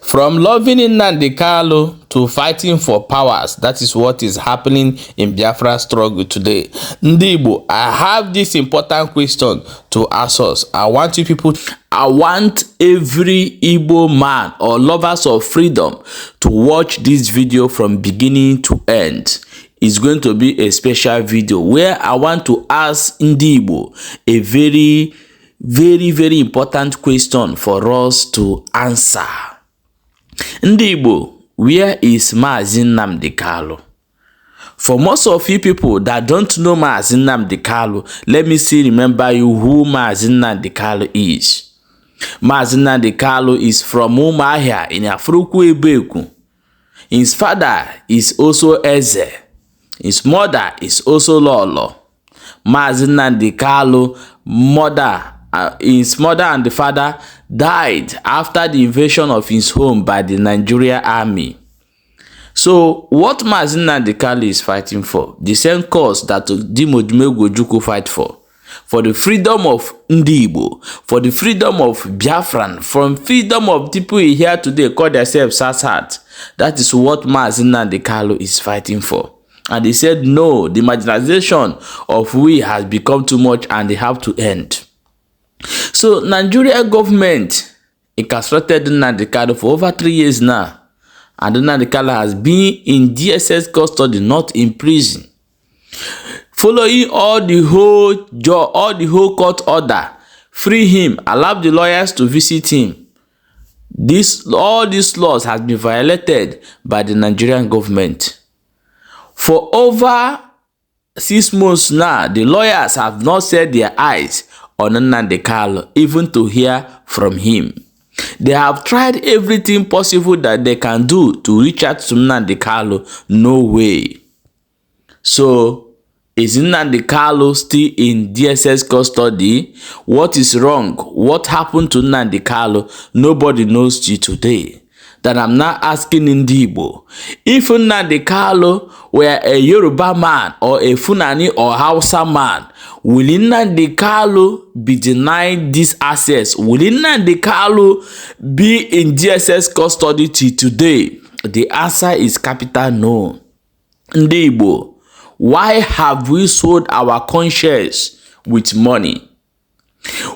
From loving Nnamdi Kanu to fighting for powers, that is what is happening in Biafra struggle today. Ndị Igbo, I have this important question to ask us. I want every Igbo man or lovers of freedom to watch this video from beginning to end. It's going to be a special video where I want to ask Ndị Igbo a very important question for us to answer. Ndị Igbo, where is Mazi Nnamdi Kanu? For most of you people that don't know Mazi Nnamdi Kanu, let me remember you who Mazi Nnamdi Kanu is. Mazi Nnamdi Kanu is from Umuahia in Afruku Ebeku. His father is also Eze. His mother is also Lolo. Mazi Nnamdi Kanu his mother and the father died after the invasion of his home by the Nigerian army. So what Mazi Nnamdi Kanu is fighting for? The same cause that Ojukwu fight for the freedom of Ndị Igbo, for the freedom of Biafran, for freedom of people here today call themselves Sasat. That is what Mazi Nnamdi Kanu is fighting for. And they said no, the marginalization of we has become too much and they have to end. So Nigeria government incarcerated Nnamdi Kanu for over 3 years now, and Nnamdi Kanu has been in DSS custody, not in prison. Following all the whole court order, free him, allow the lawyers to visit him. All these laws has been violated by the Nigerian government. For over 6 months now, the lawyers have not set their eyes on Nnamdi Kanu, even to hear from him. They have tried everything possible that they can do to reach out to Nnamdi Kanu. No way. So, is Nnamdi Kanu still in DSS custody? What is wrong? What happened to Nnamdi Kanu? Nobody knows till today. That I'm not asking Ndị Igbo. If Nnamdi Kanu were a Yoruba man or a Fulani or Hausa man, will Nnamdi Kanu be denied this access? Will Nnamdi Kanu be in DSS custody till today? The answer is capital no. Ndị Igbo, why have we sold our conscience with money?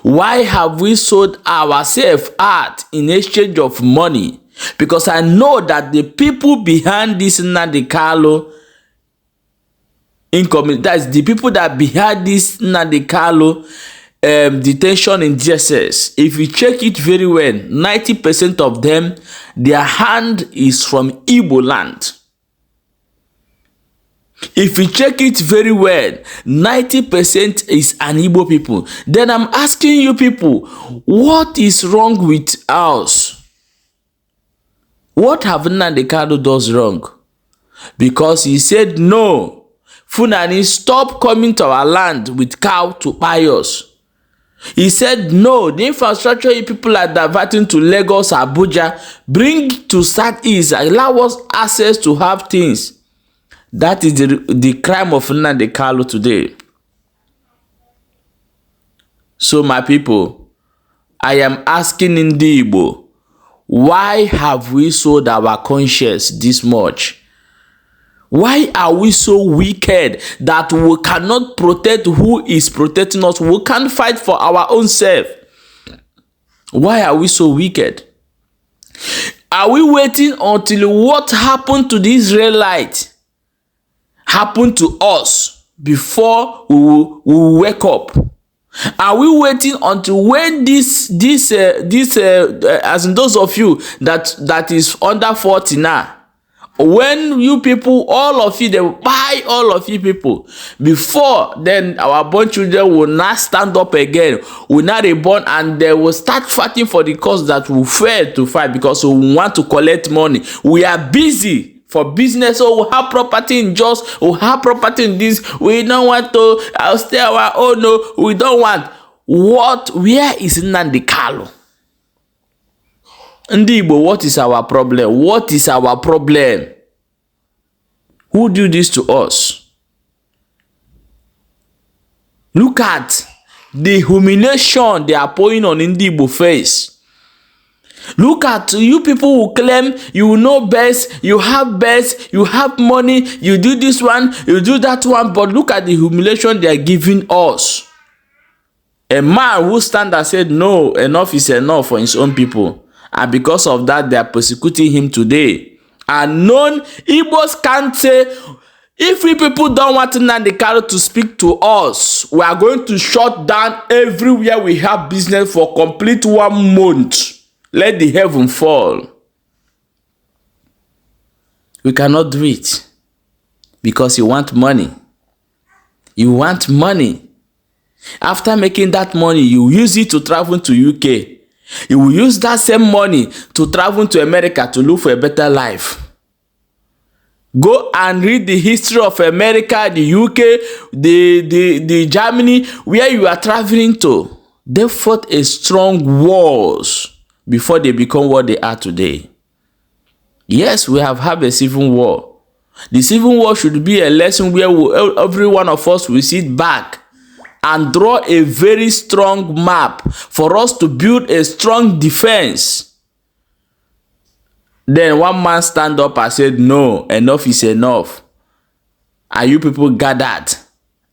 Why have we sold ourselves out in exchange of money? Because I know that the people behind this Nnamdi Kanu income, that's the people that behind this Nnamdi Kanu detention in DSS. If you check it very well, 90% of them, their hand is from Igbo land. If you check it very well, 90% is an Igbo people. Then I'm asking you people, what is wrong with us? What have Nnamdi Kanu does wrong? Because he said no. Fulani, stop coming to our land with cow to buy us. He said no. The infrastructure you people are diverting to Lagos, Abuja, bring to Southeast, allow us access to have things. That is the crime of Nnamdi Kanu today. So my people, I am asking Ndị Igbo, why have we sold our conscience this much? Why are we so wicked that we cannot protect who is protecting us? We can't fight for our own self. Why are we so wicked? Are we waiting until what happened to the Israelites happened to us before we will wake up? Are we waiting until when as in those of you that is under 40 now, when you people, all of you, they will buy all of you people, before then our born children will not stand up again, will not reborn, and they will start fighting for the cause that we fail to fight because we want to collect money. We are busy for business. So we have property in Jos, we have property in this, we don't want to stay our own. No, we don't want. Where is Nnamdi Kanu? Ndị Igbo, what is our problem? What is our problem? Who do this to us? Look at the humiliation they are pouring on Ndị Igbo face. Look at you people who claim you know best, you have best, you have money, you do this one, you do that one, but look at the humiliation they are giving us. A man who stand and said, no, enough is enough for his own people. And because of that, they are persecuting him today. And none Igbos can't say, if we people don't want Nnamdi Kanu to speak to us, we are going to shut down everywhere we have business for complete 1 month. Let the heaven fall. We cannot do it. Because you want money. You want money. After making that money, you use it to travel to UK. You will use that same money to travel to America to look for a better life. Go and read the history of America, the UK, the Germany, where you are traveling to. They fought a strong wars before they become what they are today. Yes, we have had a civil war. The civil war should be a lesson where every one of us will sit back and draw a very strong map for us to build a strong defense. Then one man stand up and said, no, enough is enough. And you people gathered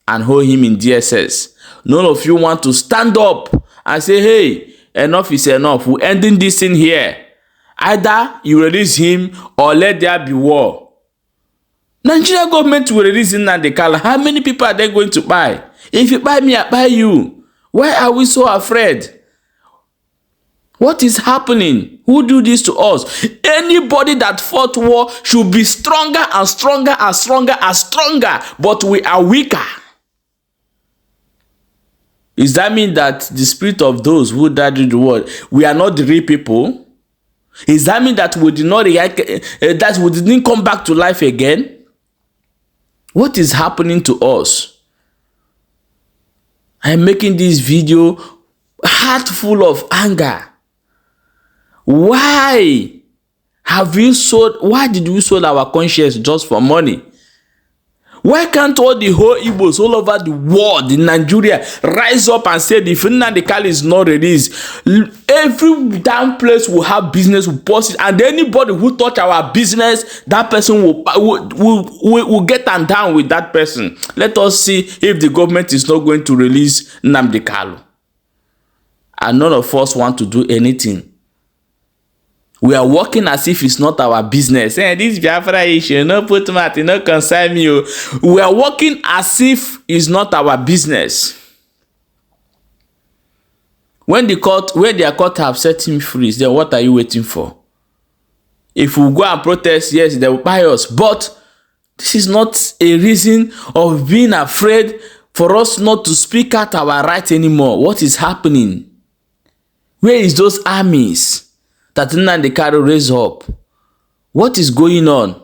and hold him in DSS. None of you want to stand up and say, hey, enough is enough. We're ending this thing here. Either you release him or let there be war. Nigeria government will release Nnamdi Kanu. How many people are they going to buy? If you buy me, I buy you. Why are we so afraid? What is happening? Who do this to us? Anybody that fought war should be stronger and stronger and stronger and stronger. But we are weaker. Does that mean that the spirit of those who died in the world, we are not the real people? Does that mean that we did not react, that we didn't come back to life again? What is happening to us? I'm making this video heart full of anger. Why have we sold? Why did we sell our conscience just for money? Why can't all the whole Igbos all over the world in Nigeria rise up and say if Nnamdi Kanu is not released, every damn place will have business with bosses, and anybody who touch our business, that person will get them down with that person. Let us see if the government is not going to release Nnamdi Kanu. And none of us want to do anything. We are working as if it's not our business. This Biafra issue, no put mat, no concern me. We are working as if it's not our business. When the court have set him free, then what are you waiting for? If we go and protest, yes, they will buy us. But this is not a reason of being afraid for us not to speak out our right anymore. What is happening? Where is those armies that Nnamdi Kanu raised up? What is going on?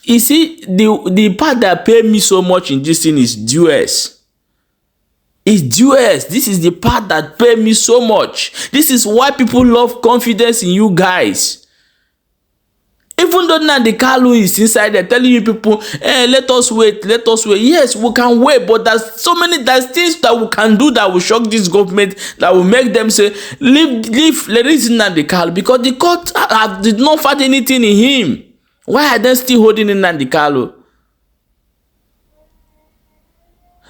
You see, the part that paid me so much in this thing is dues. It's dues. This is the part that paid me so much. This is why people love confidence in you guys. Even though Nnamdi Kanu is inside there telling you people, let us wait, let us wait. Yes, we can wait, but there's things that we can do that will shock this government, that will make them say, leave Nnamdi Kanu, because the court did not find anything in him. Why are they still holding in Nnamdi Kanu?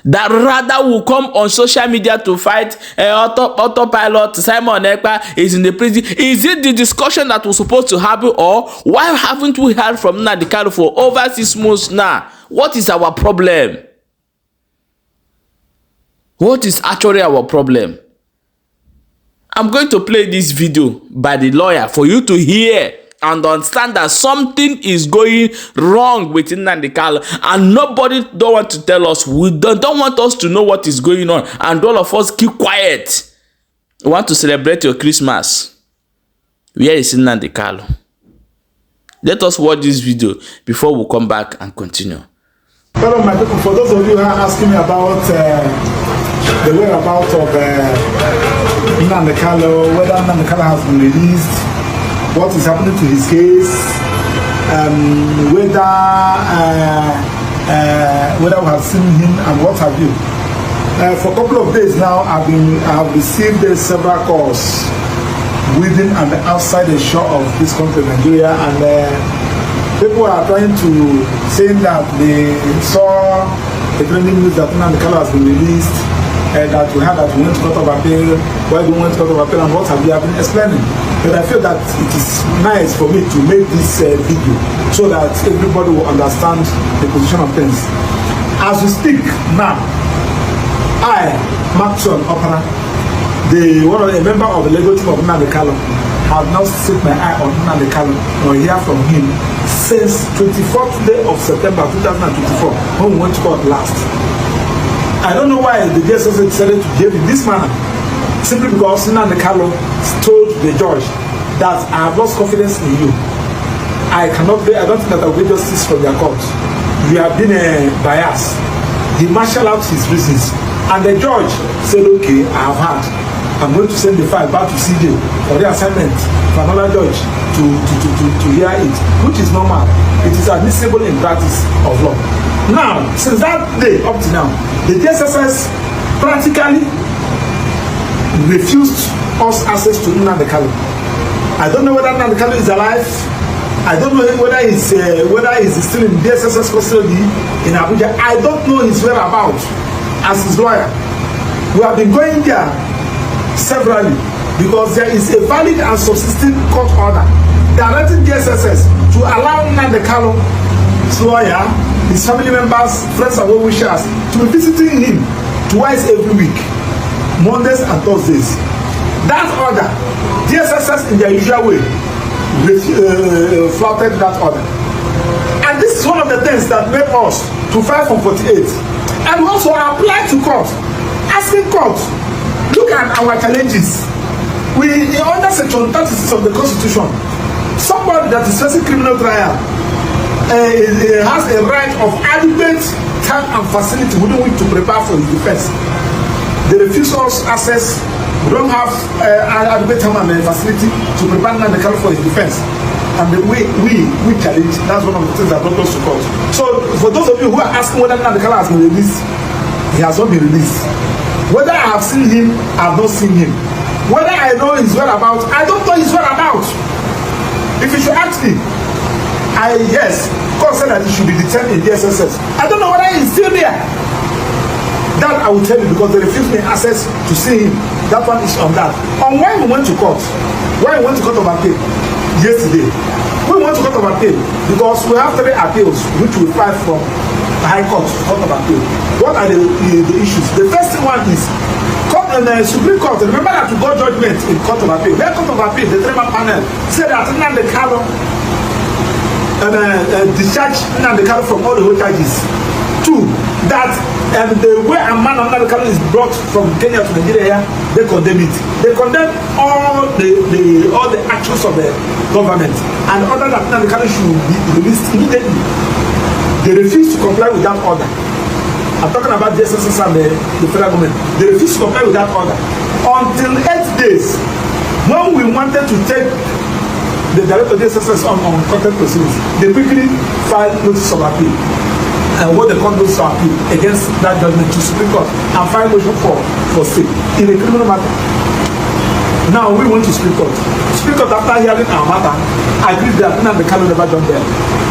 That rather will come on social media to fight autopilot. Simon Ekpa is in the prison. Is it the discussion that was supposed to happen, or why haven't we heard from Nnamdi Kanu for over 6 months now? What is our problem? What is actually our problem? I'm going to play this video by the lawyer for you to hear and understand that something is going wrong with Nnamdi Kanu, and nobody don't want to tell us. We don't want us to know what is going on, and all of us keep quiet. We want to celebrate your Christmas. Where is Nnamdi Kanu? Let us watch this video before we come back and continue. Hello, my people. For those of you who are asking me about the whereabouts of Nnamdi Kanu, whether Nnamdi Kanu has been released, what is happening to his case, whether we have seen him and what have you. For a couple of days now, I have received several calls within and outside the shore of this country, Nigeria, and people are trying to say that they saw a trending news that Nnamdi Kanu has been released, that we had that we went to court of appeal, why we went to court of appeal, and what have you been explaining. But I feel that it is nice for me to make this video so that everybody will understand the position of things. As we speak now, I, Maxon Opera, a member of the legal team of Nnamdi Kanu, have now set my eye on Nnamdi Kanu or hear from him since 24th day of September 2024 when we went to court last. I don't know why the DSS decided to behave in this manner, simply because Nnamdi Kanu told the judge that I have lost confidence in you. I don't think that I will get justice from their court. You have been biased. He marshaled out his reasons, and the judge said, okay, I have heard. I'm going to send the file back to CJ for the assignment for another judge to hear it, which is normal. It is admissible in practice of law. Now, since that day up to now, the DSS practically refused us access to Nnamdi Kanu. I don't know whether Nnamdi Kanu is alive. I don't know whether he's still in DSS custody in Abuja. I don't know his whereabouts as his lawyer. We have been going there severally because there is a valid and subsisting court order directing DSS to allow Nnamdi Kanu's lawyer, his family members, friends and well-wishers to be visiting him twice every week, Mondays and Thursdays. That order, DSS in their usual way flouted that order. And this is one of the things that made us to file from 48. And we also applied to court, asking court, look at our challenges. We, under section 36 of the Constitution, somebody that is facing criminal trial has a right of adequate time and facility within which to prepare for his defense. They refuse us access. We don't have adequate time and facility to prepare Nnamdi Kanu for his defense. And we challenge. That's one of the things that brought us to court. So for those of you who are asking whether Nnamdi Kanu has been released, he has not been released. Whether I have seen him, I have not seen him. Whether I know his whereabouts, I don't know his whereabouts. If you should ask me, yes, God said that he should be detained in DSS. I don't know whether he's still there. That I will tell you because they refused me access to see him. That one is on that. On why we went to court, of appeal yesterday. We went to court of appeal because we have 3 appeals which we filed from the High Court to court of appeal. What are the issues? The first one is Supreme Court. Remember that we got judgment in court of appeal. Where court of appeal, the 3-man panel said that Nnamdi Kanu discharged Nnamdi Kanu from all the whole charges. 2, that the way a man of Nnamdi Kanu is brought from Kenya to Nigeria, they condemn it. They condemn all the actions of the government and order that Nnamdi Kanu should be released immediately. They refuse to comply with that order. I'm talking about the SSS and the federal government. They refuse to comply with that order until 8 days. When we wanted to take the director of the SSS on contempt proceedings, they quickly filed notice of appeal and what the court notice of appeal against that judgment to Supreme Court and filed motion for stay in a criminal matter. Now we went to Supreme Court. Supreme Court, after hearing our matter, agreed that Nnamdi Kanu never done bail.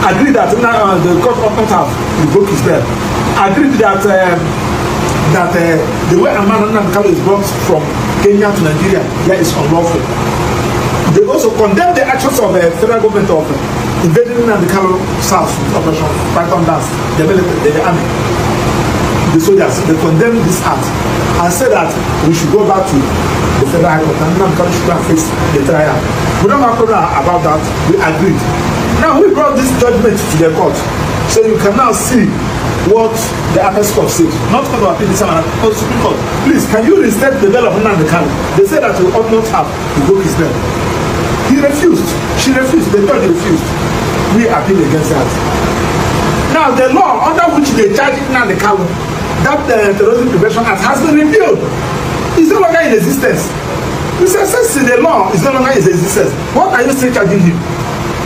Agreed that the court ought not have revoked his bail. Agreed that the way a man Nnamdi Kanu is brought from Kenya to Nigeria is unlawful. They also condemned the actions of the federal government of invading Nnamdi Kanu South with Operation Python Dance, the military, the army, the soldiers. They condemned this act and said that we should go back to the federal high court and Nnamdi Kanu should not face the trial. We don't have a problem about that. We agreed. Now we brought this judgment to the court, so you can now see what the Apex Court said. Not court of appeal, this one, but Supreme Court. Please, can you reinstate the bail of Nnamdi Kanu? They said that we ought not have revoked his bail. He refused. She refused. The judge refused. We appeal against that. Now the law under which they charge Nnamdi Kanu, that Terrorism Prevention Act, has been repealed. It's no longer in existence. We say since the law is no longer in existence, what are you still charging him?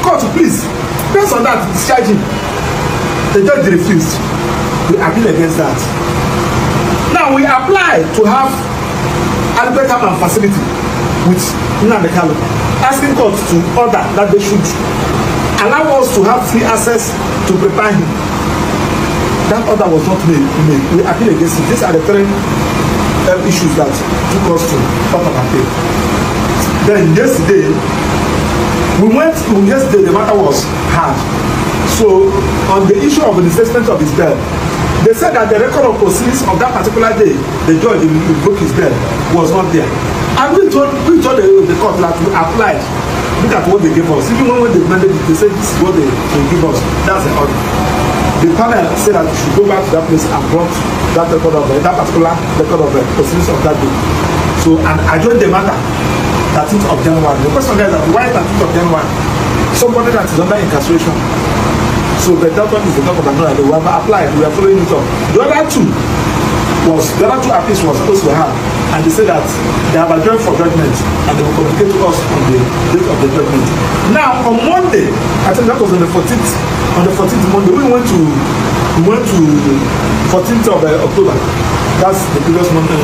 Court, please, based on that, discharge him. The judge refused. We appeal against that. Now we apply to have adequate time and facility with Nnamdi Kanu, asking court to order that they should allow us to have free access to prepare him. That order was not made. We appeal against it. These are the three issues that took us to court of appeal. Then yesterday, the matter was hard. So on the issue of the assessment of his bail, they said that the record of proceedings of that particular day, the judge invoked his bail, was not there. And we told the court that we applied. Look at what they gave us. Even when they demanded it, they said this is what they give us. That's the order. The panel said that we should go back to that place and brought that record of that particular record of proceedings of that day. So, and I joined the matter 13th of January. The question is that why 13th of January? Somebody that is under incarceration. So the that one is the top of the matter. We have applied. We are following it up. The other two appeals was supposed to have, and they said that they have adjourned for judgment and they will communicate to us on the date of the judgment. Now on Monday, I think that was on the 14th. On the 14th Monday, we went to 14th of October. That's the previous Monday,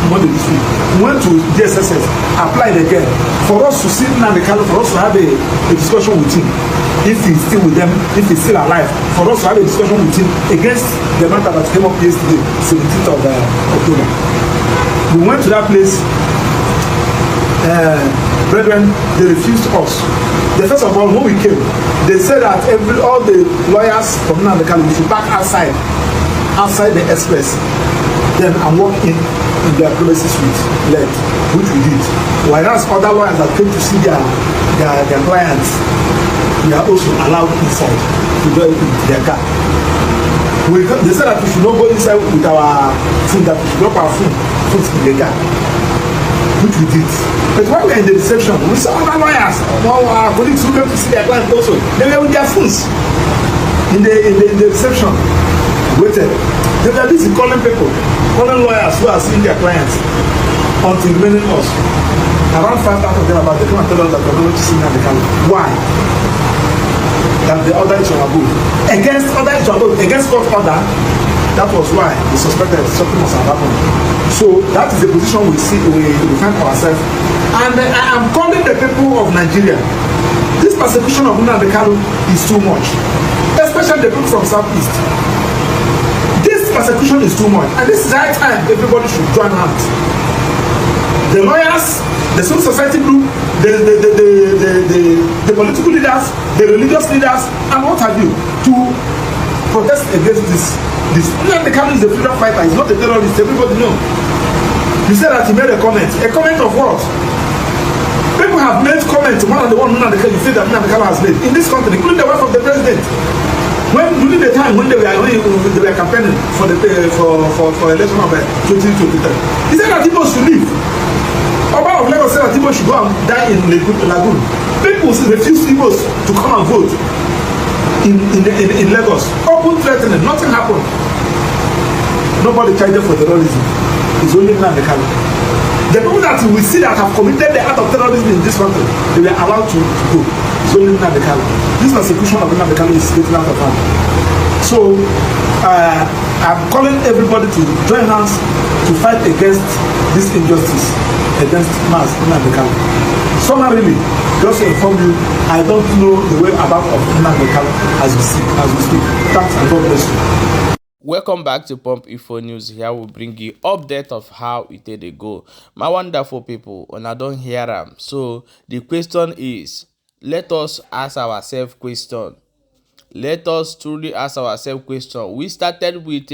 Monday this week. We went to DSSS, applied again for us to see Nnamdi Kanu, for us to have a discussion with him. If he's still with them, if he's still alive, for us to have a discussion with him against the matter that came up yesterday, 17th of October. We went to that place. Brethren, they refused us. First of all, when we came, they said that all the lawyers from Nnamdi Kanu should back outside the express, then and walk in their premises with lead, which we did. Whereas other lawyers that came to see their clients, we are also allowed inside to go into their car. They said that we should not go inside with our phone, that we should drop our phones in the car, which we did. But while we were in the reception, we saw other lawyers, our colleagues who came to see their clients also, they were with their phones in the reception, waited. They were busy calling lawyers who are seeing their clients until remaining us. Around 5 out of them about they come and tell us that we're going to see Nnamdi Kanu. Why? That the order is on above. Against court order, that was why we suspected something must have happened. So that is the position we find ourselves. And I am calling the people of Nigeria. This persecution of Nnamdi Kanu is too much, especially the people from Southeast. This persecution is too much, and this is the right time everybody should join hands. The lawyers, the civil society group, the political leaders, the religious leaders, and what have you, to protest against this. Nnamdi Kanu is a freedom fighter, he's not a terrorist, everybody knows. You said that he made a comment. A comment of what? People have made comments more than the one Nnamdi Kanu said that Nnamdi Kanu has made in this country, including the wife of the president. During the time when they were campaigning for election of 2023, he said that people should leave. Oba of Lagos said that people should go and die in Lagoon. People refused people to come and vote in Lagos. Open threatening, nothing happened. Nobody charged for terrorism. It's only Nnamdi Kanu. The people that we see that have committed the act of terrorism in this country, they were allowed to go. It's only Nnamdi Kanu. This persecution of Nnamdi Kanu is getting out of hand. So I'm calling everybody to join hands to fight against this injustice against Nnamdi Kanu. Summarily, just to inform you, I don't know the way about of Nnamdi Kanu as we speak. Thanks and God bless you. Welcome back to Pump Info News. Here we bring you update of how it did go. My wonderful people, and I don't hear them. So the question is, let us ask ourselves question. Let us truly ask ourselves question. We started with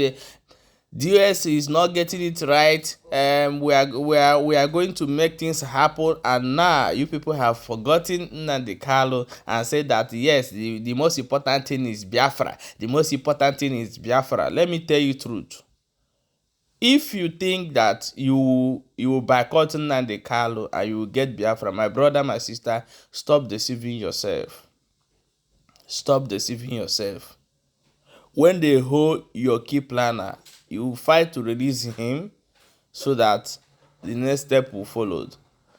DS is not getting it right. We are going to make things happen, and now you people have forgotten Nnamdi Kanu and said that yes, the most important thing is Biafra. The most important thing is Biafra. Let me tell you the truth. If you think that you will boycott Nnamdi Kanu and you will get Biafra, my brother, my sister, stop deceiving yourself. Stop deceiving yourself. When they hold your key planner, you fight to release him so that the next step will follow.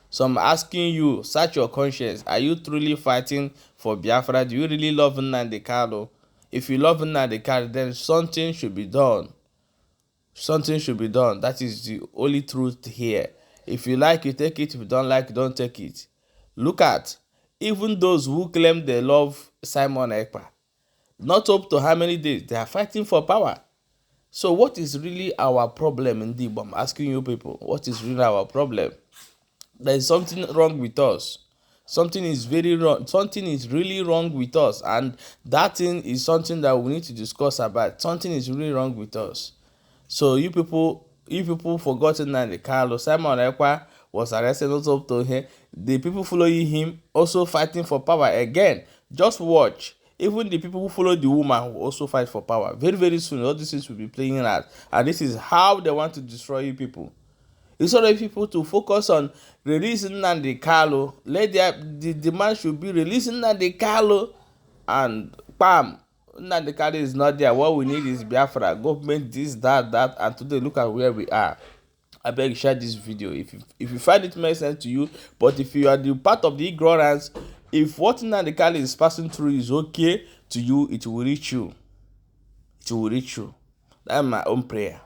So I'm asking you, search your conscience. Are you truly fighting for Biafra? Do you really love Nnamdi Kanu? If you love Nnamdi Kanu, then something should be done. Something should be done. That is the only truth here. If you like, you take it. If you don't like, don't take it. Look at even those who claim they love Simon Ekpa. Not up to how many days they are fighting for power. So what is really our problem in Igbo? I'm asking you people, what is really our problem? There is something wrong with us. Something is very wrong. Something is really wrong with us, and that thing is something that we need to discuss about. Something is really wrong with us. So you people forgotten that the Carlos Simon Ekpa was arrested also up to him. The people following him also fighting for power again. Just watch. Even the people who follow the woman will also fight for power. Very, very soon, all these things will be playing out. And this is how they want to destroy you people. Instead of people to focus on releasing Nnamdi Kanu, the man should be releasing Nnamdi Kanu, and bam, Nnamdi Kanu is not there. What we need is Biafra, government, this, that, and today look at where we are. I beg you, share this video if you find it makes sense to you. But if you are the part of the ignorance, if what Nnamdi Kanu is passing through is okay to you, it will reach you. It will reach you. That's my own prayer.